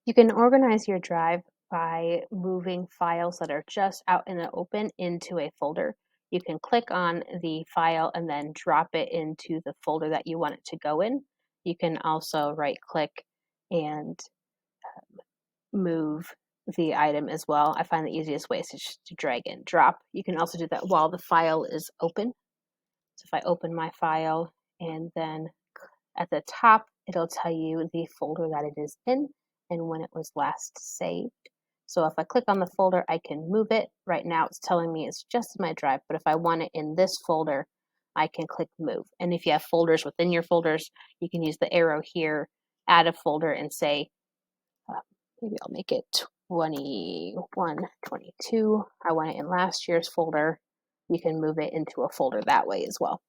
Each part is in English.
You can organize your drive by moving files that are just out in the open into a folder. You can click on the file and then drop it into the folder that you want it to go in. You can also right click and move the item as well. I find the easiest way is just to drag and drop. You can also do that while the file is open. So if I open my file and then at the top, it'll tell you the folder that it is in and when it was last saved. So if I click on the folder, I can move it. Right now it's telling me it's just in my drive, but if I want it in this folder, I can click move. And if you have folders within your folders, you can use the arrow here, add a folder and say, maybe I'll make it 21, 22. I want it in last year's folder. You can move it into a folder that way as well.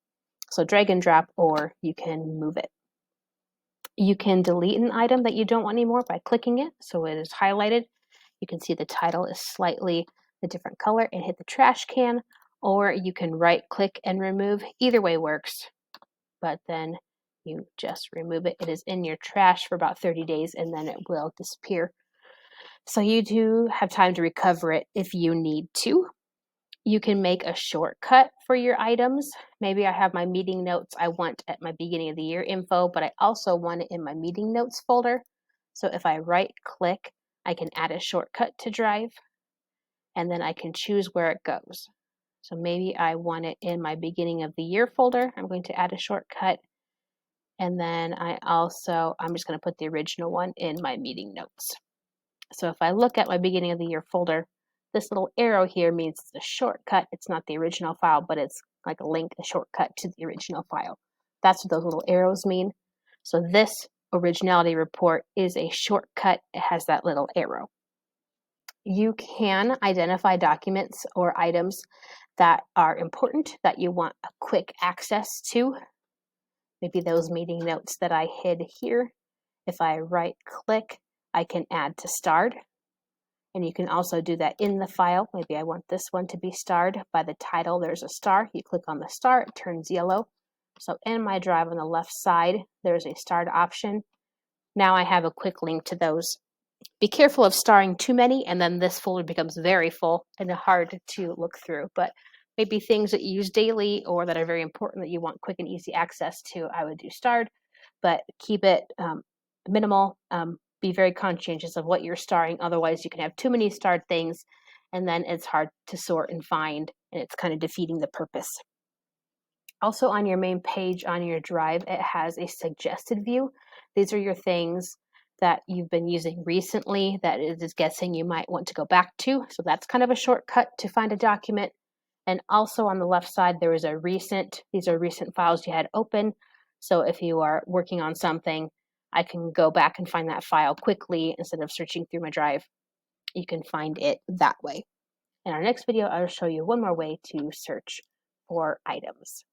So drag and drop, or you can move it. You can delete an item that you don't want anymore by clicking it. So it is highlighted. You can see the title is slightly a different color and hit the trash can, or you can right click and remove. Either way works, but then you just remove it. It is in your trash for about 30 days and then it will disappear. So you do have time to recover it if you need to. You can make a shortcut for your items. Maybe I have my meeting notes I want at my beginning of the year info, but I also want it in my meeting notes folder. So if I right click, I can add a shortcut to Drive, and then I can choose where it goes. So maybe I want it in my beginning of the year folder. I'm going to add a shortcut. And then I'm just going to put the original one in my meeting notes. So if I look at my beginning of the year folder, this little arrow here means it's a shortcut. It's not the original file, but it's like a link, a shortcut to the original file. That's what those little arrows mean. So this originality report is a shortcut. It has that little arrow. You can identify documents or items that are important that you want a quick access to. Maybe those meeting notes that I hid here. If I right click, I can add to starred. And you can also do that in the file. Maybe I want this one to be starred by the title. There's a star. You click on the star, it turns yellow. So in my drive on the left side, there's a starred option. Now I have a quick link to those. Be careful of starring too many, and then this folder becomes very full and hard to look through. But maybe things that you use daily or that are very important that you want quick and easy access to, I would do starred, but keep it minimal. Be very conscientious of what you're starring. Otherwise, you can have too many starred things, and then it's hard to sort and find, and it's kind of defeating the purpose. Also, on your main page on your drive, it has a suggested view. These are your things that you've been using recently that it is guessing you might want to go back to. So that's kind of a shortcut to find a document. And also on the left side, there is a recent. These are recent files you had open. So if you are working on something, I can go back and find that file quickly instead of searching through my drive. You can find it that way. In our next video, I'll show you one more way to search for items.